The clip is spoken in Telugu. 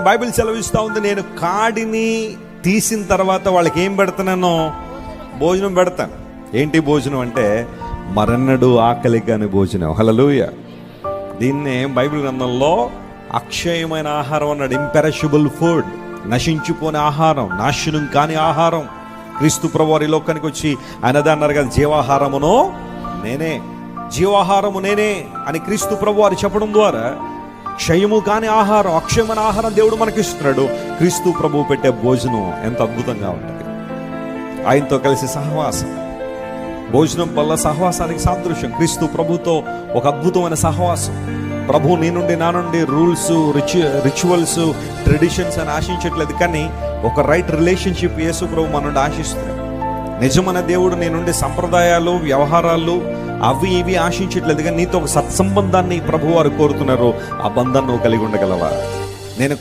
బైబిల్ సెలవిస్తూ ఉంది, నేను కాడిని తీసిన తర్వాత వాళ్ళకి ఏం పెడతానో భోజనం పెడతాను. ఏంటి భోజనం అంటే మరెన్నడు ఆకలి కాని భోజనం. హల్లెలూయా. దీన్నే బైబిల్ గ్రంథంలో అక్షయమైన ఆహారం అన్నాడు. ఇంపెరషబుల్ ఫుడ్, నశించిపోని ఆహారం, నాశనం కాని ఆహారం. క్రీస్తు ప్రభువారు ఈ లోకానికి వచ్చి ఆయన అన్నారు కదా, జీవాహారమును నేనే, జీవాహారము నేనే అని క్రీస్తు ప్రభువారు చెప్పడం ద్వారా క్షయము కాని ఆహారం, అక్షయమైన ఆహారం దేవుడు మనకిస్తున్నాడు. క్రీస్తు ప్రభువు పెట్టే భోజనం ఎంత అద్భుతంగా ఉంటుంది. ఆయనతో కలిసి సహవాసం, భోజనం వల్ల సహవాసానికి సాదృశ్యం. క్రీస్తు ప్రభుతో ఒక అద్భుతమైన సహవాసం. ప్రభు నీ నుండి నా నుండి రూల్స్, రిచువల్స్, ట్రెడిషన్స్ అని ఆశించట్లేదు, కానీ ఒక రైట్ రిలేషన్షిప్ యేసు ప్రభు మన నుండి ఆశిస్తున్నాడు. నిజమైన దేవుడు నీ నుండి సంప్రదాయాలు, వ్యవహారాలు అవి ఇవి ఆశించట్లేదు, కానీ నీతో ఒక సత్సంబంధాన్ని ప్రభు వారు కోరుతున్నారు. ఆ బంధాన్ని నువ్వు కలిగి ఉండగలవా? నేను